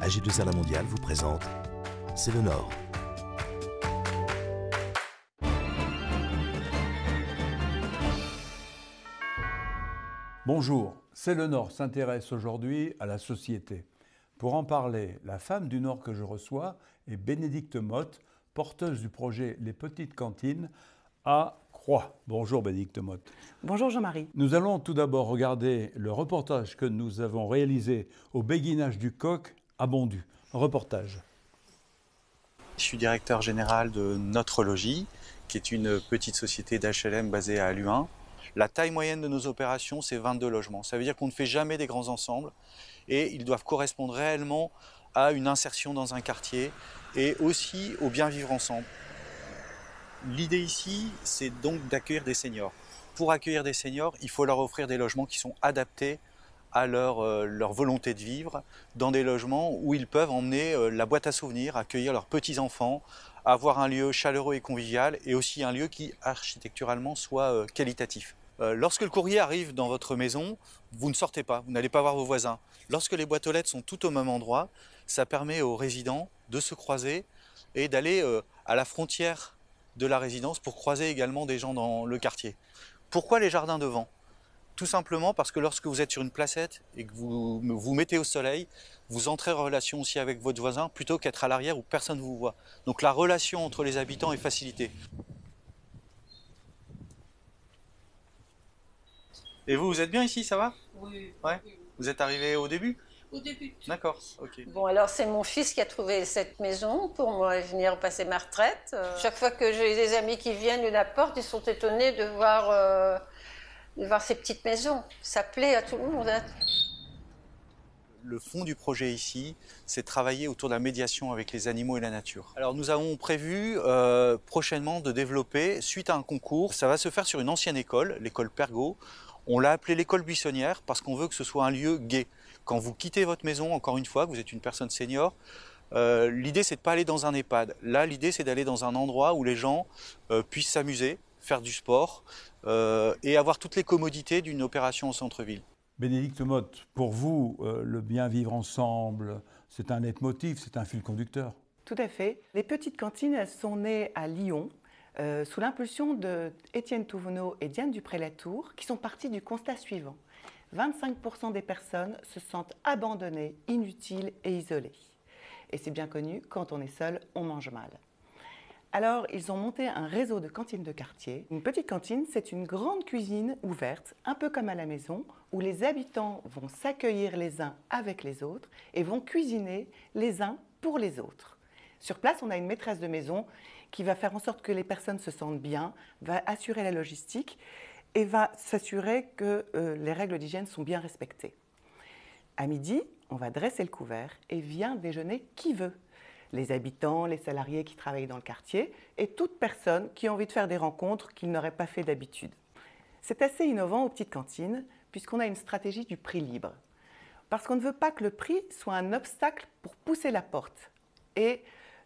AG2R La Mondiale vous présente C'est le Nord. Bonjour, C'est le Nord s'intéresse aujourd'hui à la société. Pour en parler, la femme du Nord que je reçois est Bénédicte Motte, porteuse du projet Les Petites Cantines à Croix. Bonjour Bénédicte Motte. Bonjour Jean-Marie. Nous allons tout d'abord regarder le reportage que nous avons réalisé au Béguinage du Coq à Bondu. Reportage. Je suis directeur général de Notre Logis, qui est une petite société d'HLM basée à Luin. La taille moyenne de nos opérations, c'est 22 logements. Ça veut dire qu'on ne fait jamais des grands ensembles et ils doivent correspondre réellement à une insertion dans un quartier et aussi au bien vivre ensemble. L'idée ici, c'est donc d'accueillir des seniors. Pour accueillir des seniors, il faut leur offrir des logements qui sont adaptés à leur volonté de vivre, dans des logements où ils peuvent emmener la boîte à souvenirs, accueillir leurs petits-enfants, avoir un lieu chaleureux et convivial et aussi un lieu qui architecturalement soit qualitatif. Lorsque le courrier arrive dans votre maison, vous ne sortez pas, vous n'allez pas voir vos voisins. Lorsque les boîtes aux lettres sont toutes au même endroit, ça permet aux résidents de se croiser et d'aller à la frontière de la résidence pour croiser également des gens dans le quartier. Pourquoi les jardins devant ? Tout simplement parce que lorsque vous êtes sur une placette et que vous vous mettez au soleil, vous entrez en relation aussi avec votre voisin plutôt qu'être à l'arrière où personne ne vous voit. Donc la relation entre les habitants est facilitée. Et vous êtes bien ici, ça va ? Oui. Ouais. Vous êtes arrivé au début ? Au début. D'accord, ok. Bon, alors c'est mon fils qui a trouvé cette maison pour moi venir passer ma retraite. Chaque fois que j'ai des amis qui viennent de la porte, ils sont étonnés de voir ces petites maisons. Ça plaît à tout le monde. Hein. Le fond du projet ici, c'est travailler autour de la médiation avec les animaux et la nature. Alors nous avons prévu prochainement de développer, suite à un concours, ça va se faire sur une ancienne école, l'école Pergaud. On l'a appelée l'école buissonnière parce qu'on veut que ce soit un lieu gai. Quand vous quittez votre maison, encore une fois, que vous êtes une personne senior, l'idée c'est de ne pas aller dans un EHPAD. Là, l'idée c'est d'aller dans un endroit où les gens puissent s'amuser, faire du sport et avoir toutes les commodités d'une opération au centre-ville. Bénédicte Motte, pour vous, le bien vivre ensemble, c'est un leitmotiv, c'est un fil conducteur. Tout à fait. Les petites cantines, elles sont nées à Lyon sous l'impulsion d'Étienne Touvenot et Diane Dupré-Latour qui sont partis du constat suivant. 25% des personnes se sentent abandonnées, inutiles et isolées. Et c'est bien connu, quand on est seul, on mange mal. Alors, ils ont monté un réseau de cantines de quartier. Une petite cantine, c'est une grande cuisine ouverte, un peu comme à la maison, où les habitants vont s'accueillir les uns avec les autres et vont cuisiner les uns pour les autres. Sur place, on a une maîtresse de maison qui va faire en sorte que les personnes se sentent bien, va assurer la logistique et va s'assurer que les règles d'hygiène sont bien respectées. À midi, on va dresser le couvert et vient déjeuner qui veut. Les habitants, les salariés qui travaillent dans le quartier et toute personne qui a envie de faire des rencontres qu'ils n'auraient pas fait d'habitude. C'est assez innovant aux petites cantines puisqu'on a une stratégie du prix libre. Parce qu'on ne veut pas que le prix soit un obstacle pour pousser la porte. Et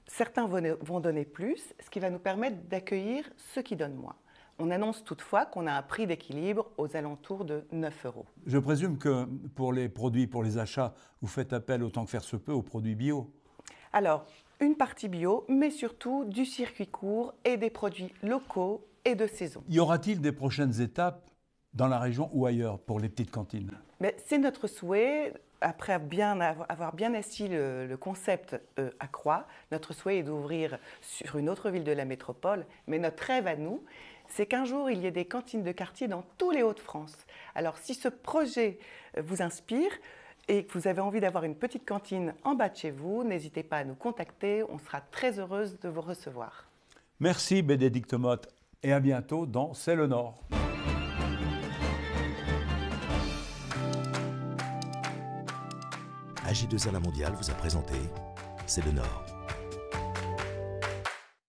certains vont donner plus, ce qui va nous permettre d'accueillir ceux qui donnent moins. On annonce toutefois qu'on a un prix d'équilibre aux alentours de 9 €. Je présume que pour les produits, pour les achats, vous faites appel autant que faire se peut aux produits bio. Alors, une partie bio, mais surtout du circuit court et des produits locaux et de saison. Y aura-t-il des prochaines étapes dans la région ou ailleurs pour les petites cantines ? C'est notre souhait. Après avoir bien assis le concept à Croix, notre souhait est d'ouvrir sur une autre ville de la métropole. Mais notre rêve à nous, c'est qu'un jour, il y ait des cantines de quartier dans tous les Hauts-de-France. Alors, si ce projet vous inspire et que vous avez envie d'avoir une petite cantine en bas de chez vous, n'hésitez pas à nous contacter. On sera très heureuse de vous recevoir. Merci Bénédicte Motte et à bientôt dans C'est le Nord. AG2R La Mondiale vous a présenté C'est le Nord.